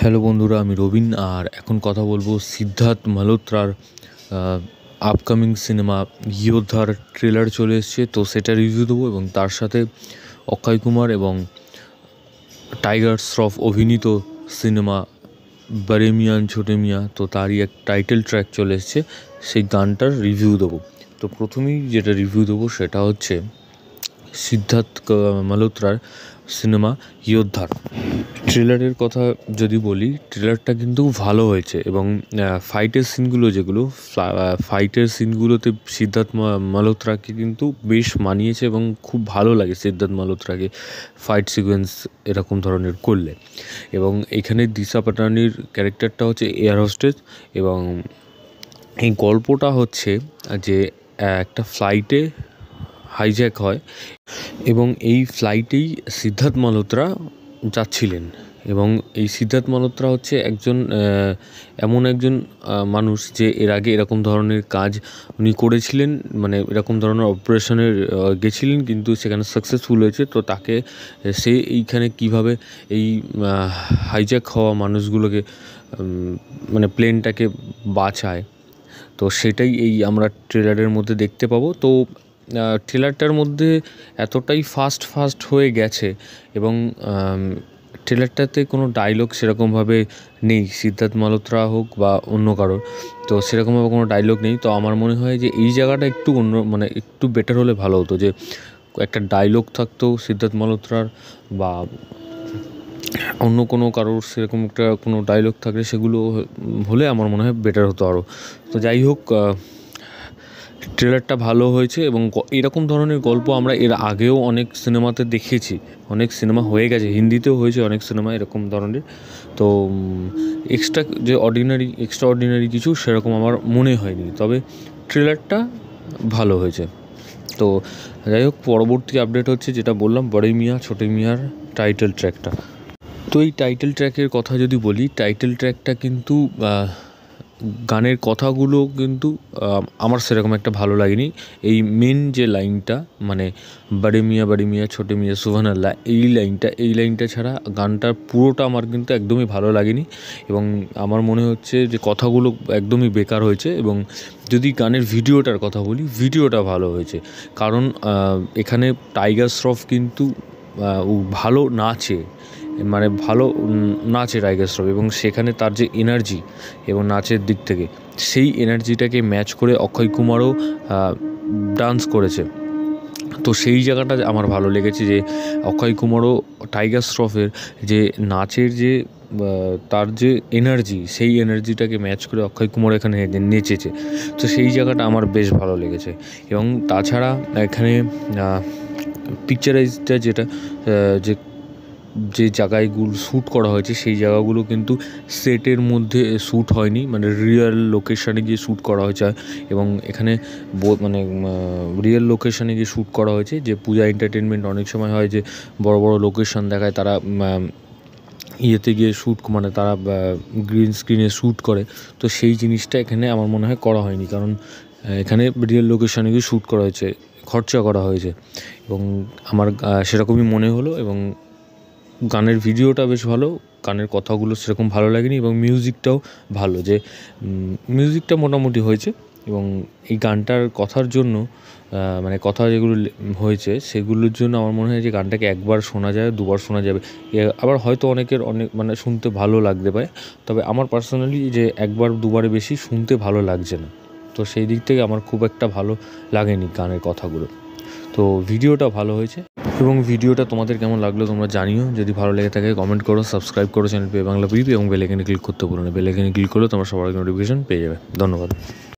Hello বন্ধুরা, আমি রবিন। আর এখন কথা বলবো সিদ্ধার্থ মালহোত্রার আপকামিং সিনেমা ইয়োদ্ধার ট্রেলার চলে এসছে, তো সেটা রিভিউ দেবো। এবং তার সাথে অক্ষয় কুমার এবং টাইগার শ্রফ অভিনীত সিনেমা বড়ে মিয়ান ছোটে মিয়াঁ, তো তারই এক টাইটেল ট্র্যাক চলে এসছে, সেই গানটার রিভিউ দেবো। তো প্রথমেই যেটা রিভিউ দেবো সেটা হচ্ছে সিদ্ধার্থ মালহোত্রার সিনেমা ইয়োদ্ধার ট্রেলারের কথা যদি বলি, ট্রেলারটা কিন্তু ভালো হয়েছে এবং ফাইটের সিনগুলোতে সিদ্ধার্থ মালহোত্রাকে কিন্তু বেশ মানিয়েছে এবং খুব ভালো লাগে সিদ্ধার্থ মালহোত্রাকে ফাইট সিকোয়েন্স এরকম ধরনের করলে। এবং এখানে দিশা পাটানির ক্যারেক্টারটা হচ্ছে এয়ার হোস্টেস, এবং এই গল্পটা হচ্ছে যে একটা ফ্লাইটে হাইজ্যাক হয় এবং এই ফ্লাইটেই সিদ্ধার্থ মালহোত্রা যাচ্ছিলেন। এবং এই সিদ্ধার্থ মালহোত্রা হচ্ছে এমন একজন মানুষ যে এর আগে এরকম ধরনের কাজ উনি করেছিলেন, মানে এরকম ধরনের অপারেশনের গেছিলেন, কিন্তু সেখানে সাকসেসফুল হয়েছে। তো তাকে সে এইখানে কীভাবে এই হাইজ্যাক হওয়া মানুষগুলোকে মানে প্লেনটাকে বাঁচায়, তো সেটাই আমরা ট্রেলারের মধ্যে দেখতে পাবো। তো ট্রেলারটার মধ্যে এতটাই ফাস্ট হয়ে গেছে এবং ট্রেলারটাতে কোনো ডায়লগ সেরকমভাবে নেই, সিদ্ধার্থ মালহোত্রা হোক বা অন্য কারোর, তো সেরকমভাবে কোনো ডায়লগ নেই। তো আমার মনে হয় যে এই জায়গাটা একটু একটু বেটার হলে ভালো হতো, যে একটা ডায়লগ থাকতো সিদ্ধার্থ মালহোত্রার বা অন্য কোনো কারোর, সেরকম একটা কোনো ডায়লগ থাকলে সেগুলো হলে আমার মনে হয় বেটার হতো আরও। তো যাই হোক, ট্রেলারটা ভালো হয়েছে এবং এরকম ধরনের গল্প আমরা এর আগেও অনেক সিনেমাতে দেখেছি, অনেক সিনেমা হয়ে গেছে, হিন্দিতেও হয়েছে অনেক সিনেমা এরকম ধরনের। তো এক্সট্রা অর্ডিনারি কিছু সেরকম আমার মনে হয়নি, তবে ট্রেলারটা ভালো হয়েছে। তো যাই হোক, পরবর্তী আপডেট হচ্ছে যেটা বললাম, বড়ে মিয়াঁ ছোটে মিয়াঁর টাইটেল ট্র্যাকটা। তো এই টাইটেল ট্র্যাকের কথা যদি বলি, টাইটেল ট্র্যাকটা কিন্তু গানের কথাগুলো কিন্তু আমার সেরকম একটা ভালো লাগেনি। এই মেন যে লাইনটা, মানে বড়ে মিয়াঁ ছোটে মিয়াঁ সুবহানাল্লাহ, এই লাইনটা ছাড়া গানটার পুরোটা আমার কিন্তু একদমই ভালো লাগেনি। এবং আমার মনে হচ্ছে যে কথাগুলো একদমই বেকার হয়েছে। এবং যদি গানের ভিডিওটার কথা বলি, ভিডিওটা ভালো হয়েছে, কারণ এখানে টাইগার শ্রফ কিন্তু ভালো নাচে, মানে ভালো নাচে টাইগার শ্রফ, এবং সেখানে তার যে এনার্জি এবং নাচের দিক থেকে, সেই এনার্জিটাকে ম্যাচ করে অক্ষয় কুমারও ডান্স করেছে। তো সেই জায়গাটা আমার ভালো লেগেছে, যে অক্ষয় কুমারও টাইগার শ্রফের যে নাচের যে তার যে এনার্জি, সেই এনার্জিটাকে ম্যাচ করে অক্ষয় কুমার এখানে নেচেছে। তো সেই জায়গাটা আমার বেশ ভালো লেগেছে। এবং তাছাড়া এখানে পিকচারাইজটা যেটা যে জায়গাগুলো শ্যুট করা হয়েছে, সেই জায়গাগুলো কিন্তু সেটের মধ্যে শ্যুট হয়নি, মানে রিয়েল লোকেশানে গিয়ে শ্যুট করা হয়েছে। এবং এখানে রিয়েল লোকেশানে গিয়ে শ্যুট করা হয়েছে। যে পূজা এন্টারটেনমেন্ট অনেক সময় হয় যে বড় বড় লোকেশান দেখায়, তারা ইয়েতে গিয়ে শ্যুট, মানে তারা গ্রিন স্ক্রিনে শ্যুট করে। তো সেই জিনিসটা এখানে আমার মনে হয় করা হয়নি, কারণ এখানে রিয়েল লোকেশানে গিয়ে শ্যুট করা হয়েছে, খরচা করা হয়েছে, এবং আমার সেরকমই মনে হলো। এবং গানের ভিডিওটা বেশ ভালো, গানের কথাগুলো সেরকম ভালো লাগেনি, এবং মিউজিকটাও ভালো, যে মিউজিকটা মোটামুটি হয়েছে। এবং এই গানটার কথার জন্য, মানে কথা যেগুলো হয়েছে সেগুলোর জন্য আমার মনে হয় যে গানটাকে একবার শোনা যায়, দুবার শোনা যাবে। আবার হয়তো অনেক মানে শুনতে ভালো লাগতে পারে, তবে আমার পার্সোনালি যে একবার দুবারের বেশি শুনতে ভালো লাগছে না। তো সেই দিক থেকে আমার খুব একটা ভালো লাগেনি গানের কথাগুলো। তো ভিডিওটা ভালো হয়েছে। এবং ভিডিওটা তোমাদের কেমন লাগলো তোমরা জানিও। যদি ভালো লেগে থাকে কমেন্ট করো, সাবস্ক্রাইব করো চ্যানেল পেয়ে বাংলা পিপি, এবং বেল আইকনে ক্লিক করতে ভুলো না। বেল আইকনে ক্লিক করলে তোমরা সবার নোটিফিকেশন পেয়ে যাবে। ধন্যবাদ।